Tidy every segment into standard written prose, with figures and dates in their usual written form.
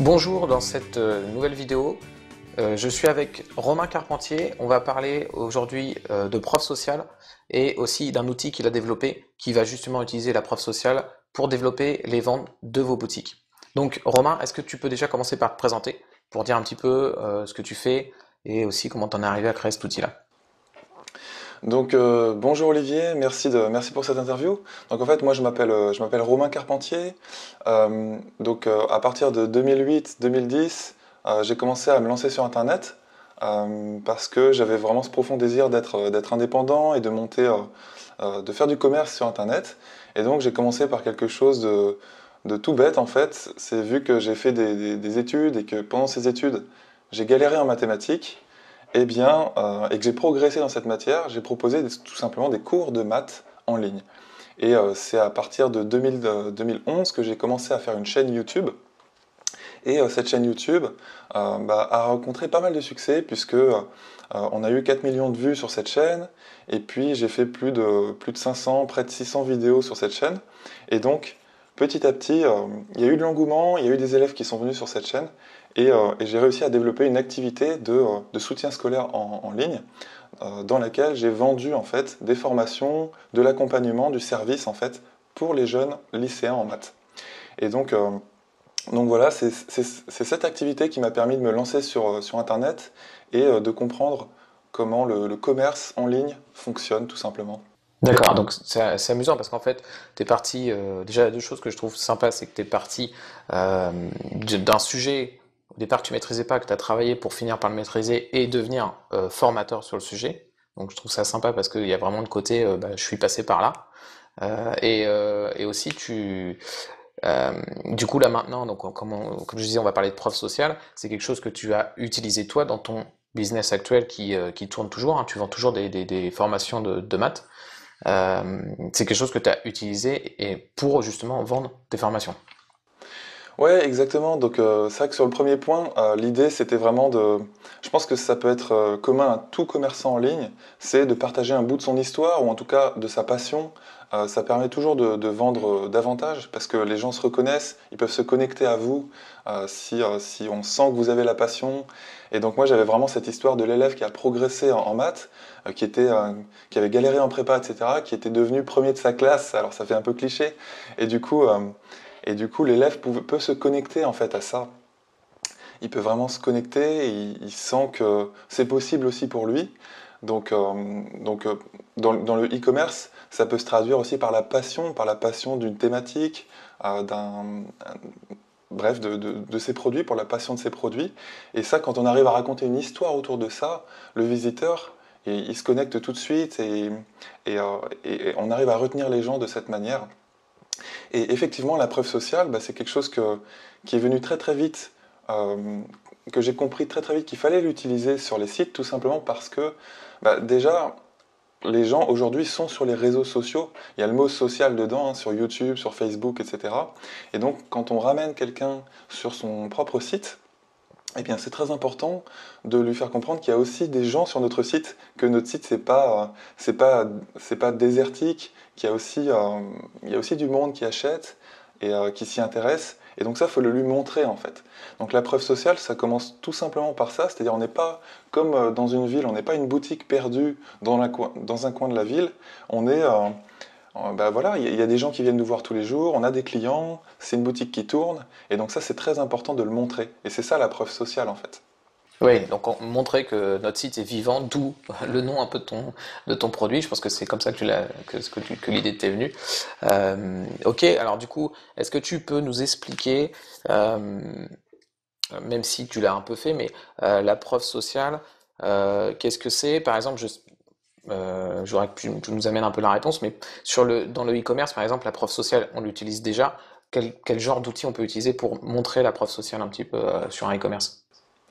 Bonjour, dans cette nouvelle vidéo, je suis avec Romain Carpentier. On va parler aujourd'hui de preuve sociale et aussi d'un outil qu'il a développé qui va justement utiliser la preuve sociale pour développer les ventes de vos boutiques. Donc Romain, est-ce que tu peux déjà commencer par te présenter pour dire un petit peu ce que tu fais et aussi comment tu en es arrivé à créer cet outil-là? Bonjour Olivier, merci pour cette interview. Donc en fait moi je m'appelle Romain Carpentier. À partir de 2008-2010, j'ai commencé à me lancer sur Internet parce que j'avais vraiment ce profond désir d'être indépendant et de faire du commerce sur Internet. Et donc j'ai commencé par quelque chose de tout bête en fait. C'est vu que j'ai fait des études et que pendant ces études j'ai galéré en mathématiques. Et que j'ai progressé dans cette matière, j'ai proposé tout simplement des cours de maths en ligne. C'est à partir de 2011 que j'ai commencé à faire une chaîne YouTube. Cette chaîne YouTube a rencontré pas mal de succès puisque on a eu 4 millions de vues sur cette chaîne. Et puis j'ai fait plus de 500, près de 600 vidéos sur cette chaîne. Et donc petit à petit, il y a eu de l'engouement, il y a eu des élèves qui sont venus sur cette chaîne. Et j'ai réussi à développer une activité de soutien scolaire en ligne dans laquelle j'ai vendu en fait des formations, de l'accompagnement, du service en fait pour les jeunes lycéens en maths. Et donc voilà, c'est cette activité qui m'a permis de me lancer sur Internet et de comprendre comment le commerce en ligne fonctionne tout simplement. D'accord, donc c'est amusant parce qu'en fait, tu es parti, déjà, il y a deux choses que je trouve sympa, c'est que tu es parti d'un sujet au départ que tu maîtrisais pas, que tu as travaillé pour finir par le maîtriser et devenir formateur sur le sujet. Donc je trouve ça sympa parce qu'il y a vraiment le côté, je suis passé par là. Et aussi, du coup, là maintenant, donc, comme je disais, on va parler de preuve sociale, c'est quelque chose que tu as utilisé toi dans ton business actuel qui tourne toujours, hein. Tu vends toujours des formations de maths. C'est quelque chose que tu as utilisé et pour justement vendre tes formations. Ouais, exactement. C'est vrai que sur le premier point, l'idée c'était vraiment je pense que ça peut être commun à tout commerçant en ligne, c'est de partager un bout de son histoire ou en tout cas de sa passion. Ça permet toujours de vendre davantage parce que les gens se reconnaissent, ils peuvent se connecter à vous si on sent que vous avez la passion. Et donc moi j'avais vraiment cette histoire de l'élève qui a progressé en maths, qui avait galéré en prépa, etc., qui était devenu premier de sa classe. Alors ça fait un peu cliché. Et du coup, euh, et du coup, l'élève peut se connecter en fait à ça. Il peut vraiment se connecter, et il sent que c'est possible aussi pour lui. Donc, euh, dans le e-commerce, ça peut se traduire aussi par la passion d'une thématique, euh, d'un, bref, de ses produits, pour la passion de ses produits. Et ça, quand on arrive à raconter une histoire autour de ça, le visiteur, il se connecte tout de suite et on arrive à retenir les gens de cette manière. Et effectivement, la preuve sociale, c'est quelque chose qui est venu très très vite, euh, que j'ai compris très très vite qu'il fallait l'utiliser sur les sites, tout simplement parce que déjà, les gens aujourd'hui sont sur les réseaux sociaux. Il y a le mot social dedans, hein, sur YouTube, sur Facebook, etc. Et donc, quand on ramène quelqu'un sur son propre site, eh bien, c'est très important de lui faire comprendre qu'il y a aussi des gens sur notre site, que notre site c'est pas désertique, il y a aussi du monde qui achète et qui s'y intéresse. Et donc ça, faut le lui montrer en fait. Donc la preuve sociale, ça commence tout simplement par ça, c'est-à-dire on n'est pas comme dans une ville, on n'est pas une boutique perdue dans un coin de la ville. On est, voilà, il y a des gens qui viennent nous voir tous les jours, on a des clients, c'est une boutique qui tourne, et donc ça c'est très important de le montrer. Et c'est ça la preuve sociale en fait. Oui, donc montrer que notre site est vivant, d'où le nom un peu de ton produit. Je pense que c'est comme ça que que l'idée t'est venue. Ok, alors du coup, est-ce que tu peux nous expliquer, même si tu l'as un peu fait, mais la preuve sociale, qu'est-ce que c'est? Par exemple, j'aurais que tu nous amènes un peu la réponse, mais dans le e-commerce, par exemple, la preuve sociale, on l'utilise déjà. Quel genre d'outil on peut utiliser pour montrer la preuve sociale un petit peu sur un e-commerce?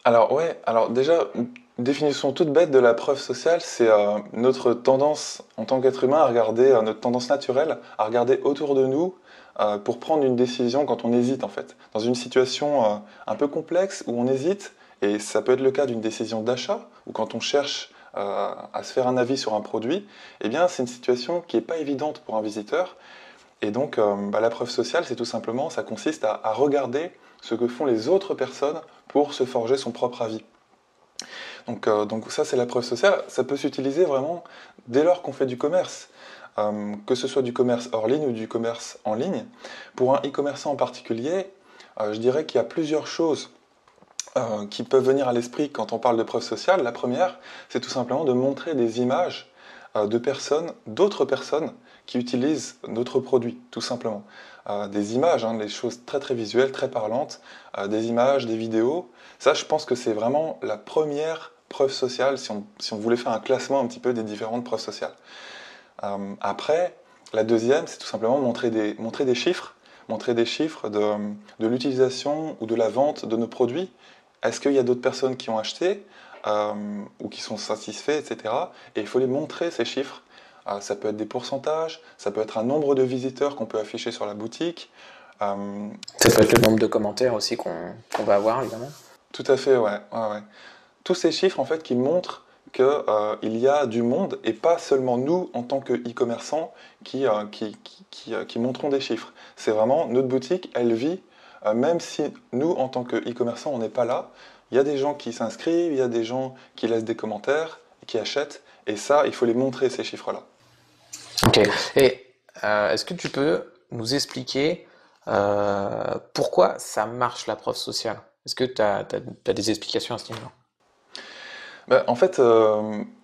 Alors ouais, alors déjà, une définition toute bête de la preuve sociale, c'est notre tendance en tant qu'être humain à regarder, notre tendance naturelle à regarder autour de nous pour prendre une décision quand on hésite en fait. Dans une situation un peu complexe où on hésite, et ça peut être le cas d'une décision d'achat, ou quand on cherche à se faire un avis sur un produit, eh bien c'est une situation qui n'est pas évidente pour un visiteur. Et donc, la preuve sociale, c'est tout simplement, ça consiste à regarder ce que font les autres personnes pour se forger son propre avis. Donc ça, c'est la preuve sociale. Ça peut s'utiliser vraiment dès lors qu'on fait du commerce, que ce soit du commerce hors ligne ou du commerce en ligne. Pour un e-commerçant en particulier, je dirais qu'il y a plusieurs choses qui peuvent venir à l'esprit quand on parle de preuve sociale. La première, c'est tout simplement de montrer des images de personnes, d'autres personnes qui utilisent notre produit, tout simplement. Des images, hein, des choses très très visuelles, très parlantes, des images, des vidéos. Ça, je pense que c'est vraiment la première preuve sociale, si on voulait faire un classement un petit peu des différentes preuves sociales. Après, la deuxième, c'est tout simplement montrer des chiffres, de l'utilisation ou de la vente de nos produits. Est-ce qu'il y a d'autres personnes qui ont acheté ou qui sont satisfaits, etc. Et il faut les montrer, ces chiffres. Ça peut être des pourcentages, ça peut être un nombre de visiteurs qu'on peut afficher sur la boutique. Ça peut être le nombre de commentaires aussi qu'on va avoir, évidemment. Tout à fait, ouais. Tous ces chiffres, en fait, qui montrent qu'il y a du monde et pas seulement nous, en tant que e-commerçants, qui montrons des chiffres. C'est vraiment notre boutique, elle vit, même si nous, en tant que e-commerçants, on n'est pas là. Il y a des gens qui s'inscrivent, il y a des gens qui laissent des commentaires, qui achètent, et ça, il faut les montrer, ces chiffres-là. Ok. Et est-ce que tu peux nous expliquer pourquoi ça marche la preuve sociale? Est-ce que tu as des explications à ce niveau-là? En fait,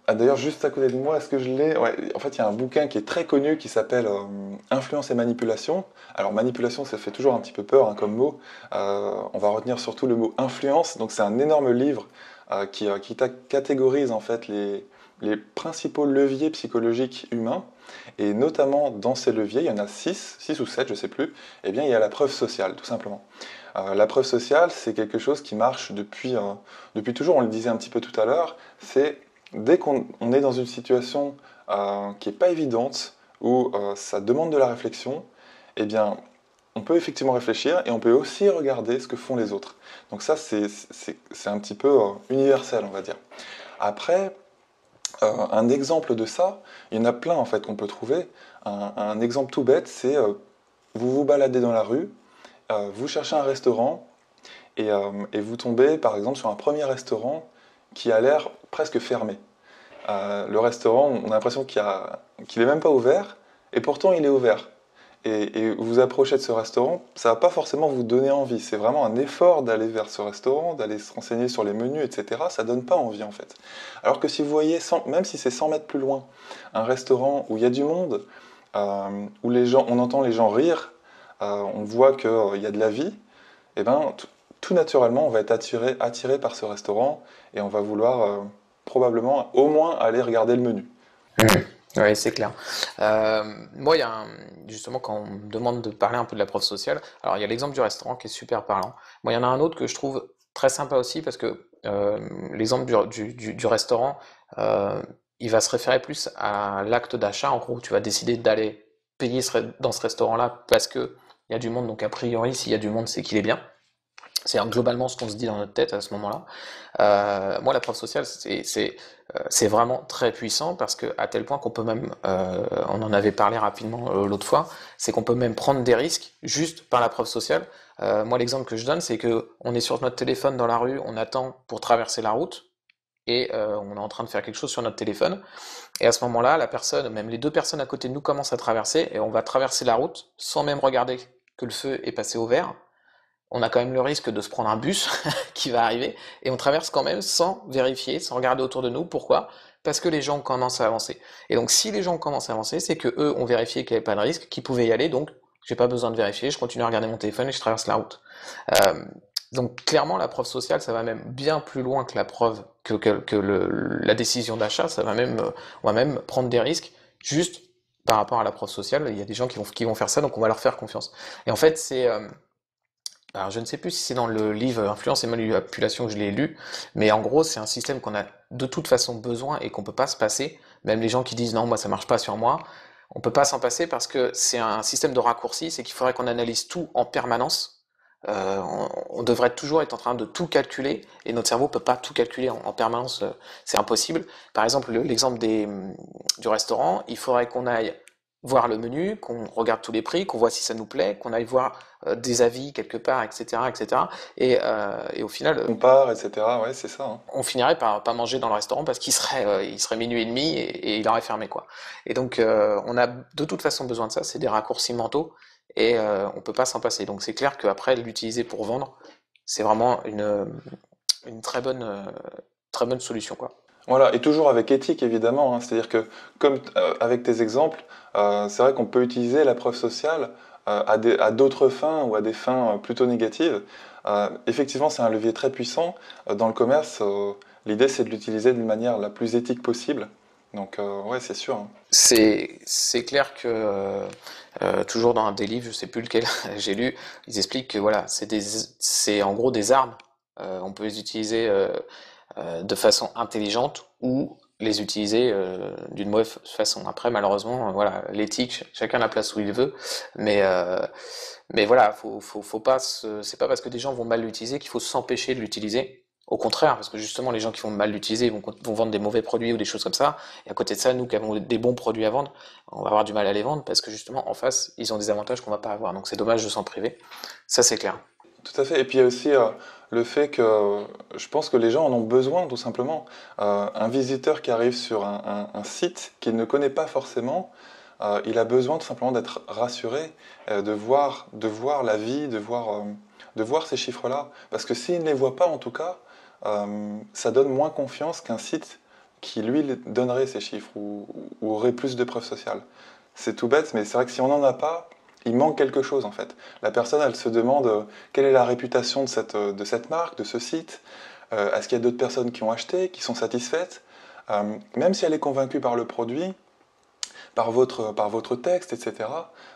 d'ailleurs, juste à côté de moi, est-ce que je l'ai? Ouais, en fait, il y a un bouquin qui est très connu qui s'appelle Influence et manipulation. Alors, manipulation, ça fait toujours un petit peu peur hein, comme mot. On va retenir surtout le mot influence. Donc, c'est un énorme livre qui catégorise en fait les principaux leviers psychologiques humains. Et notamment dans ces leviers, il y en a 6 ou 7, je ne sais plus, eh bien, il y a la preuve sociale, tout simplement. La preuve sociale, c'est quelque chose qui marche depuis toujours, on le disait un petit peu tout à l'heure, c'est dès qu'on est dans une situation qui n'est pas évidente, où ça demande de la réflexion, eh bien, on peut effectivement réfléchir et on peut aussi regarder ce que font les autres. Donc ça, c'est un petit peu universel, on va dire. Après, un exemple de ça, il y en a plein en fait qu'on peut trouver. Un exemple tout bête, c'est vous vous baladez dans la rue, vous cherchez un restaurant et vous tombez par exemple sur un premier restaurant qui a l'air presque fermé. Le restaurant, on a l'impression qu'il est même pas ouvert et pourtant il est ouvert. Et vous approchez de ce restaurant, ça va pas forcément vous donner envie. C'est vraiment un effort d'aller vers ce restaurant, d'aller se renseigner sur les menus, etc. Ça donne pas envie en fait. Alors que si vous voyez, même si c'est 100 mètres plus loin, un restaurant où il y a du monde, où on entend les gens rire, on voit qu'il y a de la vie, et ben tout naturellement on va être attiré par ce restaurant et on va vouloir probablement au moins aller regarder le menu. Oui, c'est clair. Moi, justement, quand on me demande de parler un peu de la preuve sociale, alors il y a l'exemple du restaurant qui est super parlant. Moi, il y en a un autre que je trouve très sympa aussi parce que l'exemple du restaurant, euh, il va se référer plus à l'acte d'achat. En gros, tu vas décider d'aller payer dans ce restaurant-là parce que il y a du monde. Donc, a priori, s'il y a du monde, c'est qu'il est bien. C'est globalement ce qu'on se dit dans notre tête à ce moment-là. Moi, la preuve sociale, c'est vraiment très puissant parce que à tel point qu'on peut même, on en avait parlé rapidement l'autre fois, c'est qu'on peut même prendre des risques juste par la preuve sociale. Moi, l'exemple que je donne, c'est que on est sur notre téléphone dans la rue, on attend pour traverser la route et on est en train de faire quelque chose sur notre téléphone. Et à ce moment-là, la personne, même les deux personnes à côté de nous commencent à traverser et on va traverser la route sans même regarder que le feu est passé au vert. On a quand même le risque de se prendre un bus qui va arriver, et on traverse quand même sans vérifier, sans regarder autour de nous. Pourquoi? Parce que les gens commencent à avancer. Et donc si les gens commencent à avancer, c'est que eux ont vérifié qu'il n'y avait pas de risque, qu'ils pouvaient y aller, donc j'ai pas besoin de vérifier, je continue à regarder mon téléphone et je traverse la route. Euh, donc clairement, la preuve sociale, ça va même bien plus loin que la preuve, la décision d'achat. On va même prendre des risques juste par rapport à la preuve sociale. Il y a des gens qui vont faire ça, donc on va leur faire confiance. Et en fait, alors, je ne sais plus si c'est dans le livre Influence et manipulation que je l'ai lu, mais en gros, c'est un système qu'on a de toute façon besoin et qu'on peut pas se passer. Même les gens qui disent non, moi ça marche pas sur moi, on peut pas s'en passer parce que c'est un système de raccourci, c'est qu'il faudrait qu'on analyse tout en permanence. On devrait toujours être en train de tout calculer et notre cerveau peut pas tout calculer en permanence, c'est impossible. Par exemple, l'exemple du restaurant, il faudrait qu'on aille voir le menu, qu'on regarde tous les prix, qu'on voit si ça nous plaît, qu'on aille voir des avis quelque part, etc., etc. Et au final, On part, etc. Ouais, c'est ça, hein. on finirait par pas manger dans le restaurant parce il serait minuit et demi et il aurait fermé, quoi. Et donc, on a de toute façon besoin de ça, c'est des raccourcis mentaux et on peut pas s'en passer. Donc, c'est clair qu'après, l'utiliser pour vendre, c'est vraiment une très bonne solution, quoi. Voilà, et toujours avec éthique évidemment, hein. C'est-à-dire que, comme avec tes exemples, c'est vrai qu'on peut utiliser la preuve sociale à d'autres fins ou à des fins plutôt négatives. Effectivement, c'est un levier très puissant. Dans le commerce, l'idée c'est de l'utiliser d'une manière la plus éthique possible. Donc, ouais, c'est sûr, hein. C'est clair que toujours dans un des livres, je sais plus lequel j'ai lu, ils expliquent que voilà, c'est en gros des armes. On peut les utiliser de façon intelligente ou les utiliser d'une mauvaise façon. Après, malheureusement, voilà, l'éthique, chacun la place où il veut, mais voilà, faut pas c'est pas parce que des gens vont mal l'utiliser qu'il faut s'empêcher de l'utiliser. Au contraire, parce que justement, les gens qui vont mal l'utiliser vont vendre des mauvais produits ou des choses comme ça. Et à côté de ça, nous qui avons des bons produits à vendre, on va avoir du mal à les vendre parce que justement, en face, ils ont des avantages qu'on va pas avoir. Donc c'est dommage de s'en priver. Ça, c'est clair. Tout à fait. Et puis il y a aussi le fait que je pense que les gens en ont besoin, tout simplement. Un visiteur qui arrive sur un site qu'il ne connaît pas forcément, il a besoin tout simplement d'être rassuré, de voir la vie, de voir ces chiffres-là. Parce que s'il ne les voit pas, en tout cas, ça donne moins confiance qu'un site qui, lui, donnerait ces chiffres ou aurait plus de preuves sociales. C'est tout bête, mais c'est vrai que si on n'en a pas, il manque quelque chose en fait. La personne, elle se demande quelle est la réputation de cette marque, de ce site. Est-ce qu'il y a d'autres personnes qui ont acheté, qui sont satisfaites? Même si elle est convaincue par le produit, par votre texte, etc.,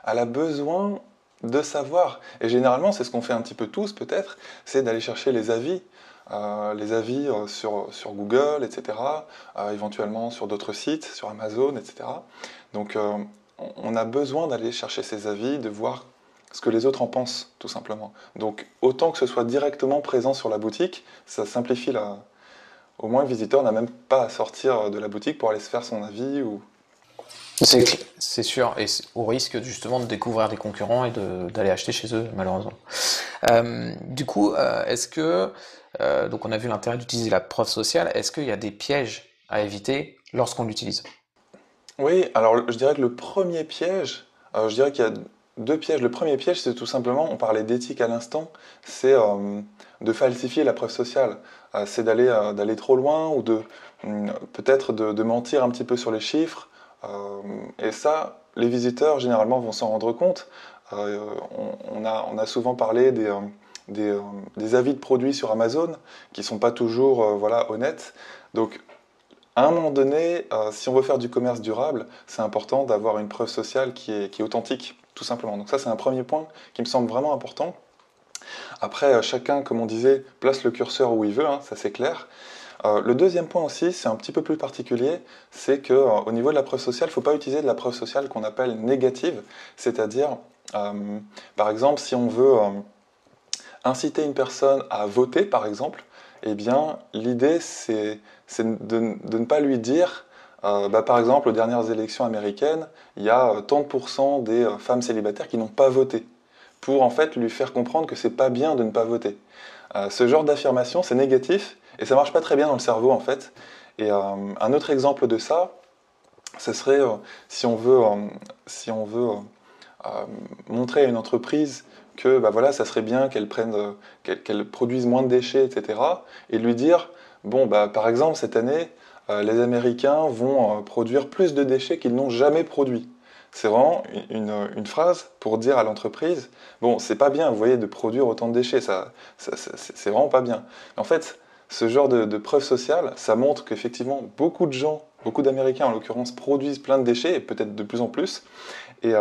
elle a besoin de savoir. Et généralement, c'est ce qu'on fait un petit peu tous peut-être, c'est d'aller chercher les avis sur Google, etc., éventuellement sur d'autres sites, sur Amazon, etc. Donc on a besoin d'aller chercher ces avis, de voir ce que les autres en pensent, tout simplement. Donc autant que ce soit directement présent sur la boutique, ça simplifie la... Au moins le visiteur n'a même pas à sortir de la boutique pour aller se faire son avis ou... C'est sûr, et au risque justement de découvrir des concurrents et d'aller acheter chez eux, malheureusement. Du coup, donc on a vu l'intérêt d'utiliser la preuve sociale, est-ce qu'il y a des pièges à éviter lorsqu'on l'utilise? Oui, alors je dirais que le premier piège, je dirais qu'il y a deux pièges. Le premier piège, c'est tout simplement, on parlait d'éthique à l'instant, c'est de falsifier la preuve sociale. C'est d'aller trop loin ou peut-être de mentir un petit peu sur les chiffres. Et ça, les visiteurs généralement vont s'en rendre compte. Euh, on a souvent parlé des avis de produits sur Amazon qui sont pas toujours voilà, honnêtes. Donc à un moment donné, si on veut faire du commerce durable, c'est important d'avoir une preuve sociale qui est authentique, tout simplement. Donc ça, c'est un premier point qui me semble vraiment important. Après, chacun, comme on disait, place le curseur où il veut, hein, ça c'est clair. Le deuxième point aussi, c'est un petit peu plus particulier, c'est qu'au niveau de la preuve sociale, il ne faut pas utiliser de la preuve sociale qu'on appelle négative, c'est-à-dire, par exemple, si on veut inciter une personne à voter, par exemple, eh bien, l'idée, c'est de ne pas lui dire, par exemple, aux dernières élections américaines, il y a tant de pourcents des femmes célibataires qui n'ont pas voté, pour en fait lui faire comprendre que c'est pas bien de ne pas voter. Ce genre d'affirmation, c'est négatif, et ça marche pas très bien dans le cerveau, en fait. Et un autre exemple de ça, ce serait si on veut montrer à une entreprise que bah voilà, ça serait bien qu'elle produise moins de déchets, etc. Et lui dire, bon, bah, par exemple, cette année, les Américains vont produire plus de déchets qu'ils n'ont jamais produits. C'est vraiment une phrase pour dire à l'entreprise, bon, c'est pas bien, vous voyez, de produire autant de déchets, c'est vraiment pas bien. En fait, ce genre de preuve sociale, ça montre qu'effectivement, beaucoup de gens, beaucoup d'Américains en l'occurrence, produisent plein de déchets, et peut-être de plus en plus, et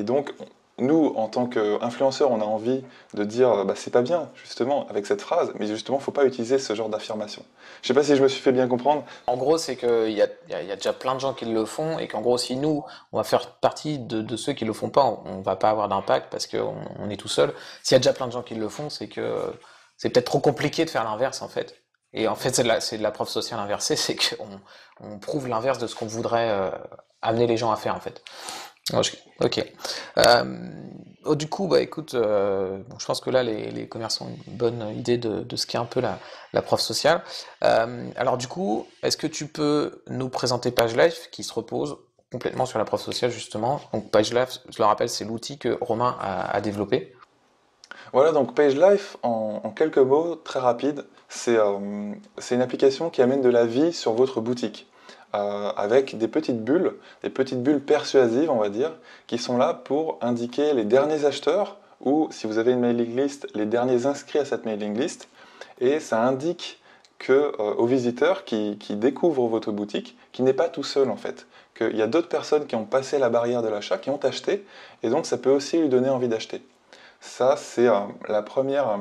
donc, nous, en tant qu'influenceurs, on a envie de dire bah, c'est pas bien, justement, avec cette phrase, mais justement, il ne faut pas utiliser ce genre d'affirmation. Je sais pas si je me suis fait bien comprendre. En gros, c'est qu'il y a déjà plein de gens qui le font et qu'en gros, si nous, on va faire partie de ceux qui le font pas, on va pas avoir d'impact parce qu'on est tout seul. S'il y a déjà plein de gens qui le font, c'est que c'est peut-être trop compliqué de faire l'inverse en fait. Et en fait, c'est de la preuve sociale inversée, c'est qu'on prouve l'inverse de ce qu'on voudrait amener les gens à faire, en fait. Ok. Du coup, bah écoute, bon, je pense que là, les commerçants ont une bonne idée de ce qu'est un peu la preuve sociale. Alors du coup, est-ce que tu peux nous présenter PageLife qui se repose complètement sur la preuve sociale, justement? Donc PageLife, je le rappelle, c'est l'outil que Romain a développé. Voilà, donc PageLife, en quelques mots, très rapide, c'est une application qui amène de la vie sur votre boutique, avec des petites bulles persuasives, on va dire, qui sont là pour indiquer les derniers acheteurs, ou si vous avez une mailing list, les derniers inscrits à cette mailing list, et ça indique aux visiteurs qui découvrent votre boutique, qui n'est pas tout seul en fait, qu'il y a d'autres personnes qui ont passé la barrière de l'achat, qui ont acheté, et donc ça peut aussi lui donner envie d'acheter. Ça, c'est la première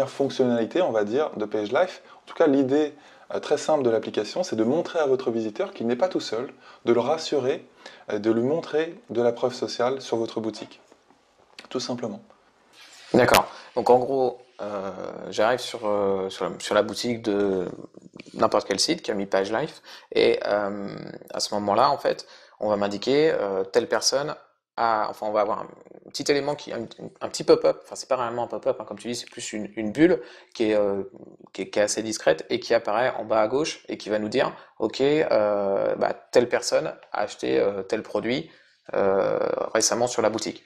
fonctionnalité, on va dire, de PageLife. En tout cas, l'idée très simple de l'application, c'est de montrer à votre visiteur qu'il n'est pas tout seul, de le rassurer, de lui montrer de la preuve sociale sur votre boutique, tout simplement. D'accord. Donc en gros, j'arrive sur la boutique de n'importe quel site qui a mis PageLife et à ce moment-là, en fait, on va m'indiquer telle personne enfin, on va avoir un petit élément un petit pop-up. Enfin, c'est pas réellement un pop-up, hein, comme tu dis, c'est plus une bulle qui est assez discrète et qui apparaît en bas à gauche et qui va nous dire, ok, bah, telle personne a acheté tel produit récemment sur la boutique.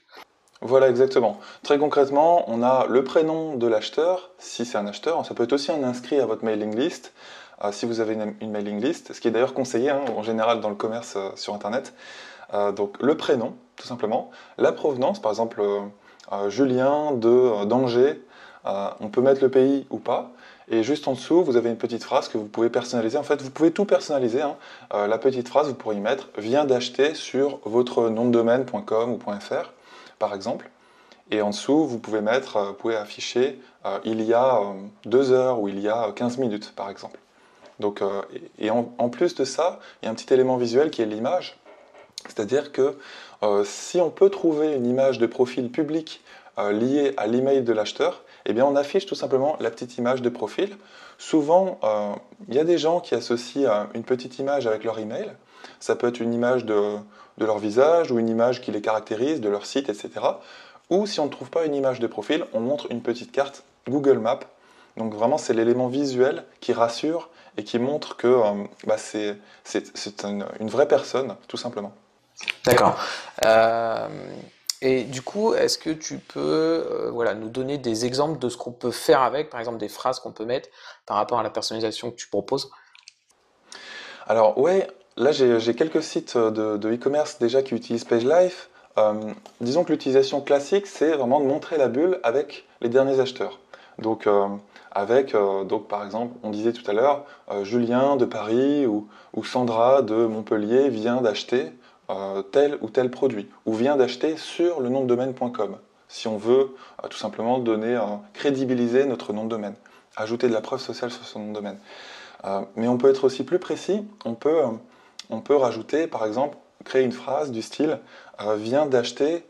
Voilà, exactement. Très concrètement, on a le prénom de l'acheteur, si c'est un acheteur. Ça peut être aussi un inscrit à votre mailing list, si vous avez une mailing list, ce qui est d'ailleurs conseillé hein, en général dans le commerce sur Internet. Donc le prénom, tout simplement. La provenance, par exemple, Julien d'Angers, on peut mettre le pays ou pas. Et juste en dessous, vous avez une petite phrase que vous pouvez personnaliser. En fait, vous pouvez tout personnaliser, hein. La petite phrase, vous pourriez y mettre vient d'acheter sur votre nom de domaine.com ou .fr, par exemple. Et en dessous, vous pouvez afficher il y a 2 heures ou il y a 15 minutes, par exemple. Donc, en plus de ça, il y a un petit élément visuel qui est l'image. C'est-à-dire que si on peut trouver une image de profil public liée à l'email de l'acheteur, eh bien on affiche tout simplement la petite image de profil. Souvent, il y a des gens qui associent une petite image avec leur email. Ça peut être une image de leur visage ou une image qui les caractérise, de leur site, etc. Ou si on ne trouve pas une image de profil, on montre une petite carte Google Maps. Donc vraiment, c'est l'élément visuel qui rassure et qui montre que c'est une vraie personne, tout simplement. D'accord. Euh, et du coup, est-ce que tu peux voilà, nous donner des exemples de ce qu'on peut faire avec, par exemple des phrases qu'on peut mettre par rapport à la personnalisation que tu proposes? Alors ouais, là j'ai quelques sites de e-commerce déjà qui utilisent PageLife. Disons que l'utilisation classique, c'est vraiment de montrer la bulle avec les derniers acheteurs. Donc donc par exemple, on disait tout à l'heure, Julien de Paris ou Sandra de Montpellier vient d'acheter tel ou tel produit, ou vient d'acheter sur le nom de domaine.com, si on veut tout simplement crédibiliser notre nom de domaine, ajouter de la preuve sociale sur son nom de domaine. Mais on peut être aussi plus précis, on peut rajouter, par exemple, créer une phrase du style vient d'acheter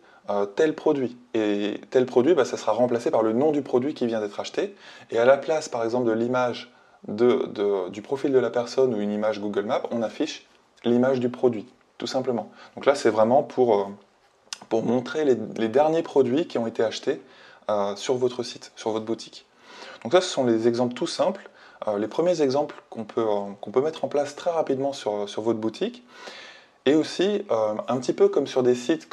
tel produit. Et tel produit, bah, ça sera remplacé par le nom du produit qui vient d'être acheté. Et à la place, par exemple, de l'image du profil de la personne ou une image Google Maps, on affiche l'image du produit, tout simplement. Donc là, c'est vraiment pour montrer les derniers produits qui ont été achetés sur votre site, sur votre boutique. Donc ça, ce sont les exemples tout simples, les premiers exemples qu'on peut mettre en place très rapidement sur votre boutique. Et aussi, un petit peu comme sur des sites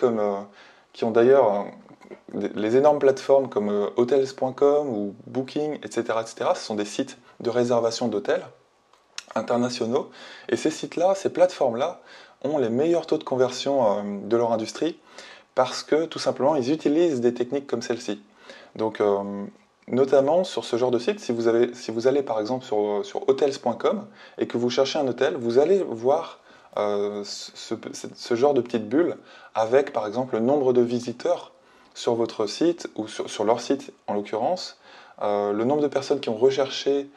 qui ont d'ailleurs les énormes plateformes comme hotels.com ou Booking, etc., etc. Ce sont des sites de réservation d'hôtels internationaux. Et ces sites-là, ces plateformes-là, ont les meilleurs taux de conversion de leur industrie parce que tout simplement, ils utilisent des techniques comme celle-ci. Donc, notamment sur ce genre de site, si vous allez par exemple sur hotels.com et que vous cherchez un hôtel, vous allez voir ce genre de petite bulle avec par exemple le nombre de visiteurs sur votre site ou sur leur site en l'occurrence, le nombre de personnes qui ont recherché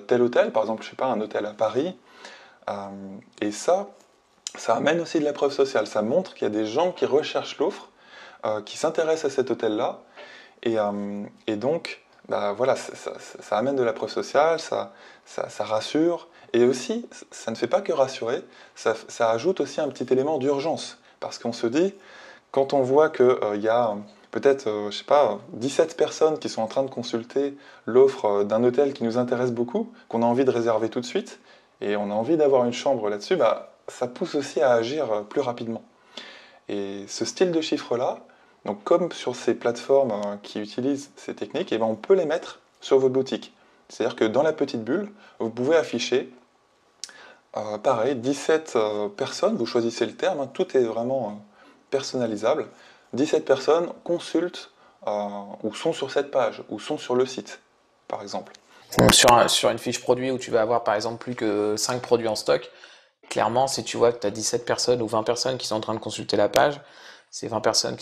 tel hôtel, par exemple je sais pas un hôtel à Paris, et ça amène aussi de la preuve sociale, ça montre qu'il y a des gens qui recherchent l'offre, qui s'intéressent à cet hôtel-là, et donc bah voilà, ça amène de la preuve sociale, ça rassure, et aussi, ça ne fait pas que rassurer, ça ajoute aussi un petit élément d'urgence, parce qu'on se dit, quand on voit qu'il y a peut-être, je sais pas, 17 personnes qui sont en train de consulter l'offre d'un hôtel qui nous intéresse beaucoup, qu'on a envie de réserver tout de suite, et on a envie d'avoir une chambre là-dessus, bah, ça pousse aussi à agir plus rapidement. Et ce style de chiffre-là, donc comme sur ces plateformes qui utilisent ces techniques, eh ben on peut les mettre sur votre boutique. C'est-à-dire que dans la petite bulle, vous pouvez afficher, pareil, 17 personnes, vous choisissez le terme, hein, tout est vraiment personnalisable. 17 personnes consultent ou sont sur cette page, ou sont sur le site, par exemple. Donc, sur une fiche produit où tu vas avoir par exemple plus que 5 produits en stock, clairement, si tu vois que tu as 17 personnes ou 20 personnes qui sont en train de consulter la page, c'est 20 personnes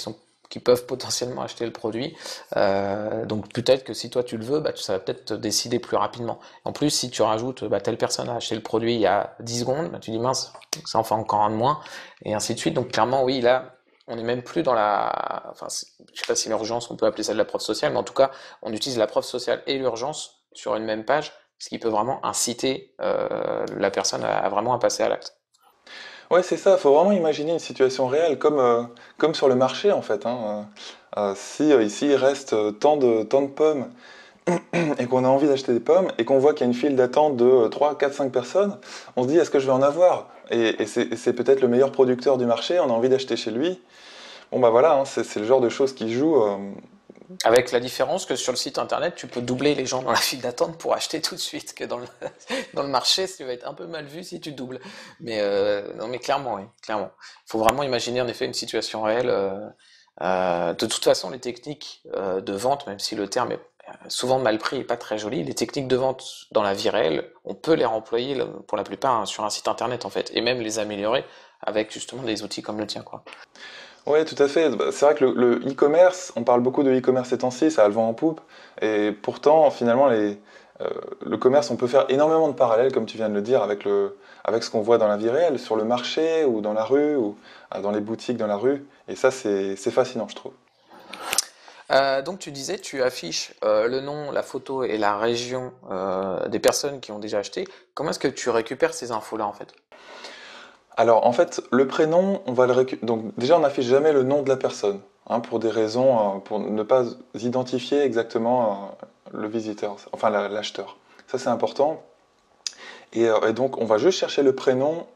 qui peuvent potentiellement acheter le produit. Donc peut-être que si toi tu le veux, bah, ça va peut-être te décider plus rapidement. En plus, si tu rajoutes bah, telle personne a acheté le produit il y a 10 secondes, bah, tu dis mince, ça en fait encore un de moins, et ainsi de suite. Donc clairement, oui, là, on n'est même plus dans la... Enfin, je sais pas si l'urgence, on peut appeler ça de la preuve sociale, mais en tout cas, on utilise la preuve sociale et l'urgence sur une même page, ce qui peut vraiment inciter la personne à vraiment à passer à l'acte. Ouais, c'est ça, il faut vraiment imaginer une situation réelle, comme sur le marché en fait, hein. Si ici il reste tant de pommes et qu'on a envie d'acheter des pommes et qu'on voit qu'il y a une file d'attente de 3, 4, 5 personnes, on se dit est-ce que je vais en avoir? Et c'est peut-être le meilleur producteur du marché, on a envie d'acheter chez lui. Bon bah voilà, hein, c'est le genre de choses qui jouent. Avec la différence que sur le site internet, tu peux doubler les gens dans la file d'attente pour acheter tout de suite, que dans le, dans le marché, ça va être un peu mal vu si tu doubles. Mais non, mais clairement, oui, clairement. Il faut vraiment imaginer en effet une situation réelle. De toute façon, les techniques de vente, même si le terme est souvent mal pris et pas très joli, les techniques de vente dans la vie réelle, on peut les remployer pour la plupart hein, sur un site internet en fait, et même les améliorer avec justement des outils comme le tien, quoi. Ouais, tout à fait. Bah, c'est vrai que le e-commerce, on parle beaucoup de e-commerce ces temps-ci, ça a le vent en poupe. Et pourtant, finalement, le commerce, on peut faire énormément de parallèles, comme tu viens de le dire, avec ce qu'on voit dans la vie réelle, sur le marché ou dans la rue ou dans les boutiques dans la rue. Et ça, c'est fascinant, je trouve. Donc tu disais, tu affiches le nom, la photo et la région des personnes qui ont déjà acheté. Comment est-ce que tu récupères ces infos-là en fait? Alors, en fait, le prénom, on va le récupérer. Donc, déjà, on n'affiche jamais le nom de la personne, hein, pour des raisons, pour ne pas identifier exactement le visiteur, enfin l'acheteur. Ça, c'est important. Et donc, on va juste chercher le prénom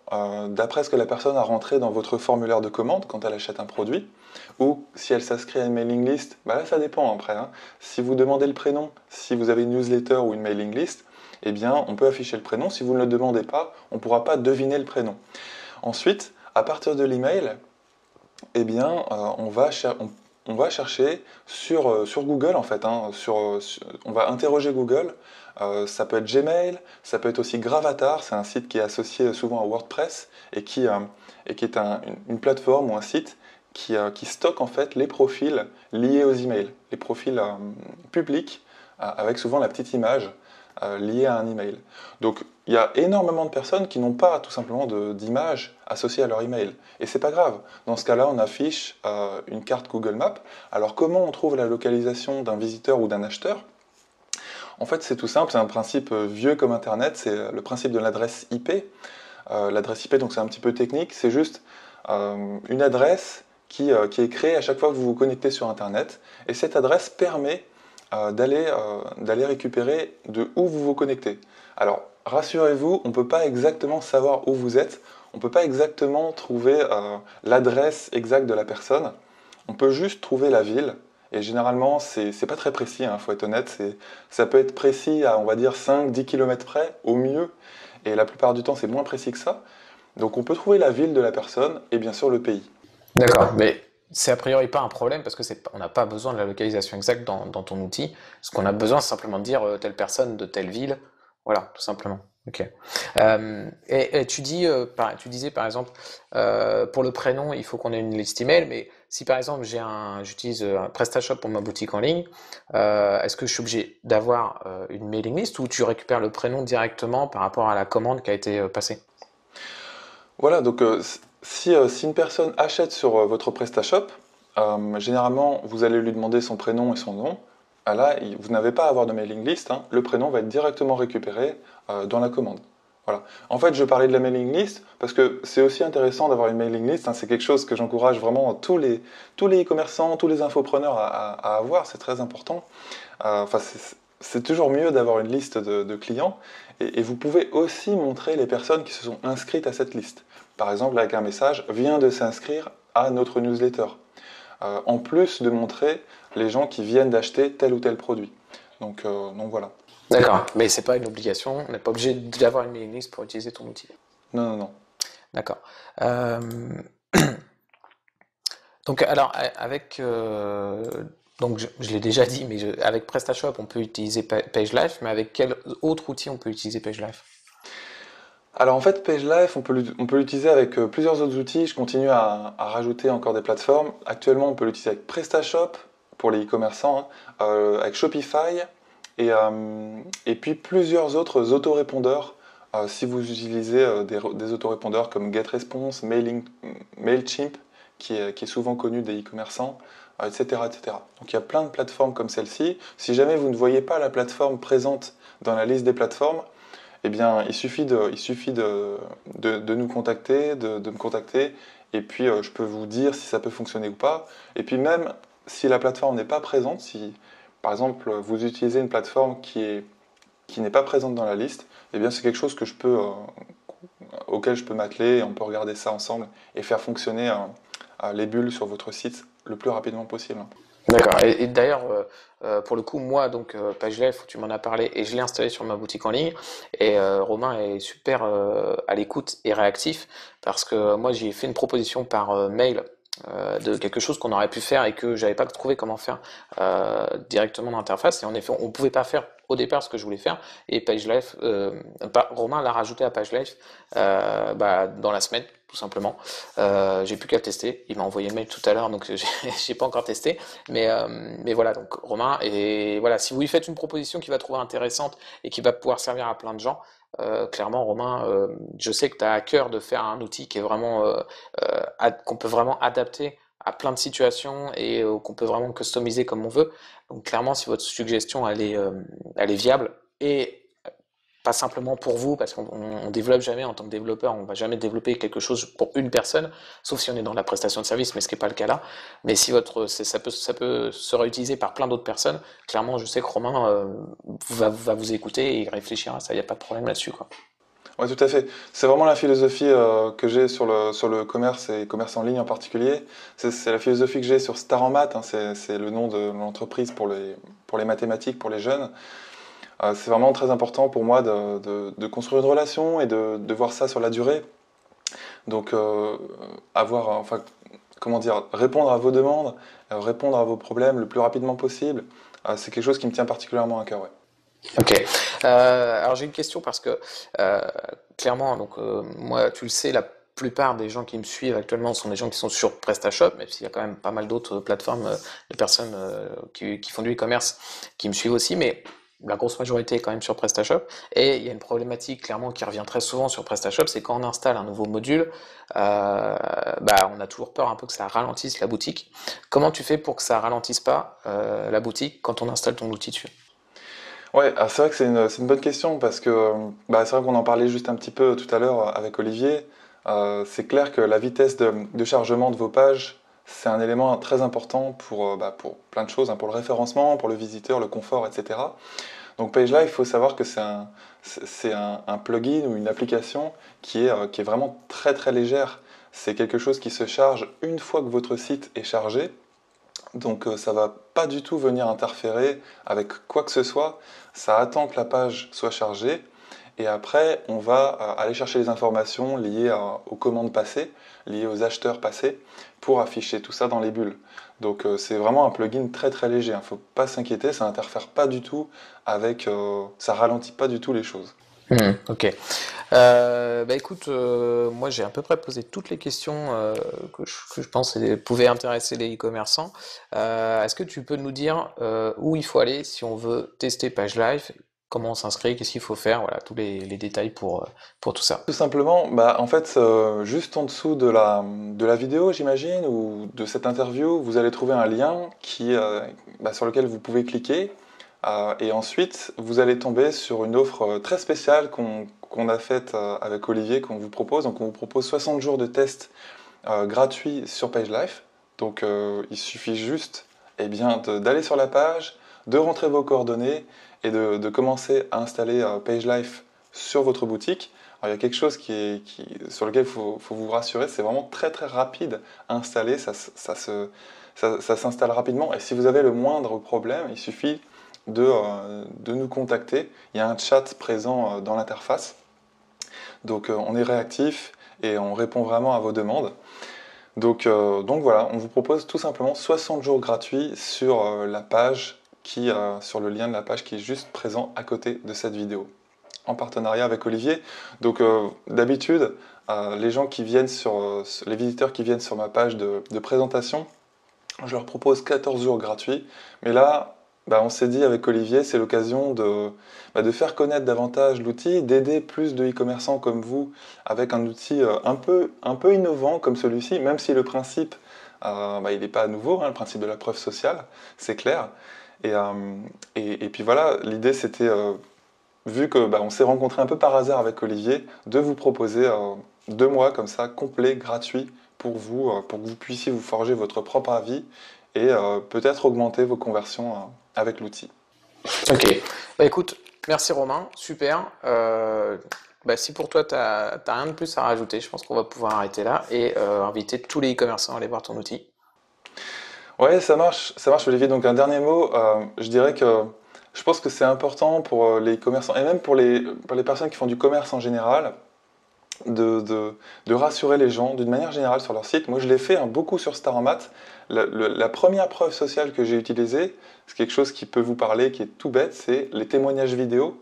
d'après ce que la personne a rentré dans votre formulaire de commande quand elle achète un produit. Ou si elle s'inscrit à une mailing list, bah là, ça dépend après, hein. Si vous demandez le prénom, si vous avez une newsletter ou une mailing list, eh bien, on peut afficher le prénom. Si vous ne le demandez pas, on ne pourra pas deviner le prénom. Ensuite, à partir de l'email, eh bien, on va chercher sur Google en fait, hein, on va interroger Google. Ça peut être Gmail, ça peut être aussi Gravatar, c'est un site qui est associé souvent à WordPress et qui est une plateforme ou un site qui stocke en fait les profils liés aux emails, les profils publics avec souvent la petite image liée à un email. Donc il y a énormément de personnes qui n'ont pas tout simplement d'image associée à leur email. Et c'est pas grave. Dans ce cas-là, on affiche une carte Google Maps. Alors comment on trouve la localisation d'un visiteur ou d'un acheteur? En fait, c'est tout simple, c'est un principe vieux comme Internet, c'est le principe de l'adresse IP. L'adresse IP, donc c'est un petit peu technique, c'est juste une adresse qui est créée à chaque fois que vous vous connectez sur Internet. Et cette adresse permet d'aller récupérer de où vous vous connectez. Alors, rassurez-vous, on ne peut pas exactement savoir où vous êtes, on ne peut pas exactement trouver l'adresse exacte de la personne, on peut juste trouver la ville, et généralement, c'est pas très précis, il faut être honnête, ça peut être précis à, on va dire, 5-10 km près, au mieux, et la plupart du temps, c'est moins précis que ça. Donc on peut trouver la ville de la personne, et bien sûr le pays. D'accord, mais c'est a priori pas un problème parce que on n'a pas besoin de la localisation exacte dans ton outil. Ce qu'on a besoin, c'est simplement de dire telle personne de telle ville. Voilà, tout simplement. Ok. Et tu disais par exemple, pour le prénom, il faut qu'on ait une liste email, mais si par exemple j'utilise un PrestaShop pour ma boutique en ligne, est-ce que je suis obligé d'avoir une mailing list ou tu récupères le prénom directement par rapport à la commande qui a été passée? Voilà, donc si une personne achète sur votre PrestaShop, généralement vous allez lui demander son prénom et son nom. là, vous n'avez pas à avoir de mailing list, hein. Le prénom va être directement récupéré dans la commande. Voilà. En fait, je parlais de la mailing list parce que c'est aussi intéressant d'avoir une mailing list, hein. C'est quelque chose que j'encourage vraiment tous les e-commerçants, tous les infopreneurs à avoir. C'est très important. Enfin, c'est toujours mieux d'avoir une liste de clients et vous pouvez aussi montrer les personnes qui se sont inscrites à cette liste. Par exemple, avec un message, vient de s'inscrire à notre newsletter. En plus de montrer les gens qui viennent d'acheter tel ou tel produit. Donc voilà. D'accord, mais c'est pas une obligation, on n'est pas obligé d'avoir une mailing list pour utiliser ton outil. Non, non, non. D'accord. Euh, donc alors avec donc je l'ai déjà dit, mais avec PrestaShop on peut utiliser PageLife, mais avec quel autre outil on peut utiliser PageLife? Alors en fait, PageLife, on peut l'utiliser avec plusieurs autres outils. Je continue à rajouter encore des plateformes. Actuellement, on peut l'utiliser avec PrestaShop pour les e-commerçants, hein, avec Shopify et puis plusieurs autres autorépondeurs. Si vous utilisez des autorépondeurs comme GetResponse, Mailchimp, qui est souvent connu des e-commerçants, etc., etc. Donc il y a plein de plateformes comme celle-ci. Si jamais vous ne voyez pas la plateforme présente dans la liste des plateformes, eh bien, il suffit de nous contacter, de me contacter, et puis je peux vous dire si ça peut fonctionner ou pas. Et puis même si la plateforme n'est pas présente, si par exemple vous utilisez une plateforme qui n'est pas présente dans la liste, eh bien c'est quelque chose que auquel je peux m'atteler, et on peut regarder ça ensemble et faire fonctionner les bulles sur votre site le plus rapidement possible. D'accord. Et d'ailleurs, pour le coup, moi, donc PageLife, tu m'en as parlé et je l'ai installé sur ma boutique en ligne. Et Romain est super à l'écoute et réactif parce que moi, j'ai fait une proposition par mail de quelque chose qu'on aurait pu faire et que j'avais pas trouvé comment faire directement dans l'interface. Et en effet, on pouvait pas faire au départ ce que je voulais faire. Et PageLife, Romain l'a rajouté à PageLife dans la semaine, tout simplement. J'ai plus qu'à le tester. Il m'a envoyé le mail tout à l'heure, donc j'ai pas encore testé. Mais voilà, donc Romain, et voilà, si vous lui faites une proposition qu'il va trouver intéressante et qui va pouvoir servir à plein de gens, clairement, Romain, je sais que tu as à cœur de faire un outil qui est vraiment qu'on peut vraiment adapter à plein de situations et qu'on peut vraiment customiser comme on veut. Donc clairement, si votre suggestion elle est viable et pas simplement pour vous, parce qu'on développe jamais en tant que développeur, on va jamais développer quelque chose pour une personne, sauf si on est dans la prestation de service, mais ce qui n'est pas le cas là. Mais si ça peut se réutiliser par plein d'autres personnes, clairement, je sais que Romain va vous écouter et il réfléchira à ça, il n'y a pas de problème là-dessus, quoi. Oui, tout à fait. C'est vraiment la philosophie que j'ai sur sur le commerce et commerce en ligne en particulier. C'est la philosophie que j'ai sur Star en Maths, hein, c'est le nom de l'entreprise pour les mathématiques, pour les jeunes. C'est vraiment très important pour moi de construire une relation et de voir ça sur la durée. Donc, enfin, comment dire, répondre à vos demandes, répondre à vos problèmes le plus rapidement possible, c'est quelque chose qui me tient particulièrement à cœur, ouais. Ok. Alors j'ai une question parce que euh, clairement, donc moi, tu le sais, la plupart des gens qui me suivent actuellement sont des gens qui sont sur PrestaShop, même s'il y a quand même pas mal d'autres plateformes de personnes qui font du e-commerce qui me suivent aussi, mais la grosse majorité est quand même sur PrestaShop. Et il y a une problématique clairement qui revient très souvent sur PrestaShop, c'est quand on installe un nouveau module, on a toujours peur un peu que ça ralentisse la boutique. Comment tu fais pour que ça ralentisse pas la boutique quand on installe ton outil dessus? Ouais, alors c'est vrai que c'est une bonne question parce que c'est vrai qu'on en parlait juste un petit peu tout à l'heure avec Olivier. C'est clair que la vitesse de chargement de vos pages, c'est un élément très important pour plein de choses, hein, pour le référencement, pour le visiteur, le confort, etc. Donc PageLife, il faut savoir que c'est un plugin ou une application qui est vraiment très très légère. C'est quelque chose qui se charge une fois que votre site est chargé. Donc ça va pas du tout venir interférer avec quoi que ce soit. Ça attend que la page soit chargée et après on va aller chercher les informations liées aux commandes passées, liées aux acheteurs passés pour afficher tout ça dans les bulles. Donc c'est vraiment un plugin très très léger. Il ne faut pas s'inquiéter, ça n'interfère pas du tout avec, ça ralentit pas du tout les choses. Ok. Écoute, moi j'ai à peu près posé toutes les questions que je pense pouvaient intéresser les e-commerçants. Est-ce que tu peux nous dire où il faut aller si on veut tester PageLife comment on s'inscrit, qu'est-ce qu'il faut faire, voilà, tous les détails pour tout ça. Tout simplement, en fait, juste en dessous de la vidéo, j'imagine, ou de cette interview, vous allez trouver un lien sur lequel vous pouvez cliquer. Et ensuite, vous allez tomber sur une offre très spéciale qu'on a faite avec Olivier, qu'on vous propose. Donc, on vous propose 60 jours de test gratuit sur PageLife. Donc, il suffit juste d'aller sur la page, de rentrer vos coordonnées et de commencer à installer PageLife sur votre boutique. Alors, il y a quelque chose sur lequel il faut vous rassurer, c'est vraiment très très rapide à installer, ça s'installe rapidement. Et si vous avez le moindre problème, il suffit de nous contacter. Il y a un chat présent dans l'interface. Donc on est réactif et on répond vraiment à vos demandes. Donc voilà, on vous propose tout simplement 60 jours gratuits sur la page sur le lien de la page qui est juste présent à côté de cette vidéo, en partenariat avec Olivier. Donc d'habitude, les visiteurs qui viennent sur ma page de présentation, je leur propose 14 jours gratuits. Mais là, on s'est dit avec Olivier, c'est l'occasion de faire connaître davantage l'outil, d'aider plus de e-commerçants comme vous avec un outil un peu innovant comme celui-ci, même si le principe, il n'est pas nouveau, hein, le principe de la preuve sociale, c'est clair. Et puis voilà, l'idée c'était, vu que on s'est rencontrés un peu par hasard avec Olivier, de vous proposer 2 mois comme ça, complets, gratuits, pour que vous puissiez vous forger votre propre avis et peut-être augmenter vos conversions avec l'outil. Ok, écoute, merci Romain, super. Si pour toi, t'as rien de plus à rajouter, je pense qu'on va pouvoir arrêter là et inviter tous les e-commerçants à aller voir ton outil. Ouais, ça marche Olivier. Donc un dernier mot, je dirais que je pense que c'est important pour les e-commerçants et même pour les personnes qui font du commerce en général, de rassurer les gens d'une manière générale sur leur site. Moi je l'ai fait beaucoup sur Staromat. La première preuve sociale que j'ai utilisée, c'est quelque chose qui peut vous parler, qui est tout bête, c'est les témoignages vidéo.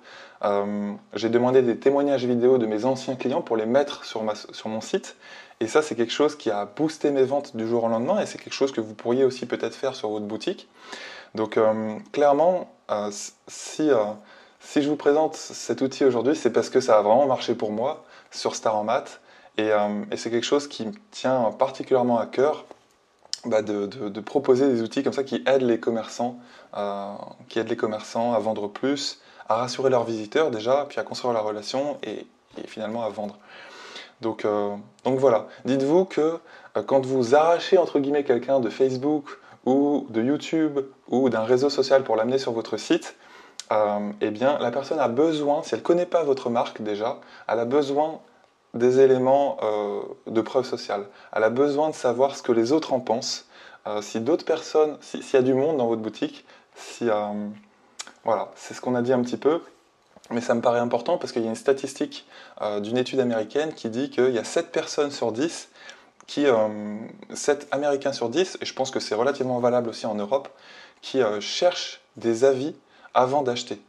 J'ai demandé des témoignages vidéo de mes anciens clients pour les mettre sur mon site. Et ça, c'est quelque chose qui a boosté mes ventes du jour au lendemain, et c'est quelque chose que vous pourriez aussi peut-être faire sur votre boutique. Donc clairement, si je vous présente cet outil aujourd'hui, c'est parce que ça a vraiment marché pour moi sur Staromat, et c'est quelque chose qui me tient particulièrement à cœur, de proposer des outils comme ça qui aident les commerçants, à vendre plus, à rassurer leurs visiteurs déjà, puis à construire la relation et finalement à vendre. Donc voilà, dites-vous que quand vous arrachez entre guillemets quelqu'un de Facebook ou de YouTube ou d'un réseau social pour l'amener sur votre site, la personne a besoin, si elle ne connaît pas votre marque déjà, elle a besoin des éléments de preuve sociale. Elle a besoin de savoir ce que les autres en pensent, si d'autres personnes, s'il y a du monde dans votre boutique, voilà, c'est ce qu'on a dit un petit peu. Mais ça me paraît important parce qu'il y a une statistique d'une étude américaine qui dit qu'il y a 7 personnes sur 10, 7 Américains sur 10, et je pense que c'est relativement valable aussi en Europe, qui cherchent des avis avant d'acheter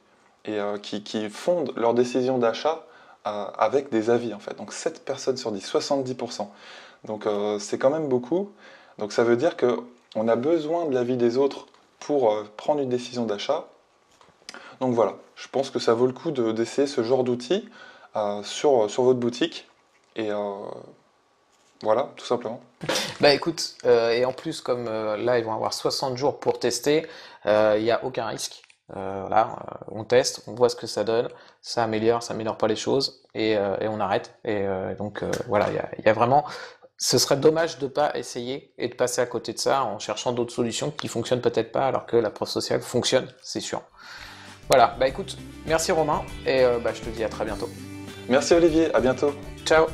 et qui fondent leur décision d'achat avec des avis en fait. Donc 7 personnes sur 10, 70%. Donc c'est quand même beaucoup. Donc ça veut dire qu'on a besoin de l'avis des autres pour prendre une décision d'achat. Donc voilà, je pense que ça vaut le coup d'essayer ce genre d'outil sur votre boutique. Et voilà, tout simplement. Écoute, et en plus, comme là, ils vont avoir 60 jours pour tester, il n'y a aucun risque. Voilà, on teste, on voit ce que ça donne, ça améliore pas les choses, et on arrête. Donc voilà, il y a vraiment... Ce serait dommage de ne pas essayer et de passer à côté de ça en cherchant d'autres solutions qui fonctionnent peut-être pas, alors que la preuve sociale fonctionne, c'est sûr. Voilà, écoute, merci Romain, et je te dis à très bientôt. Merci Olivier, à bientôt. Ciao.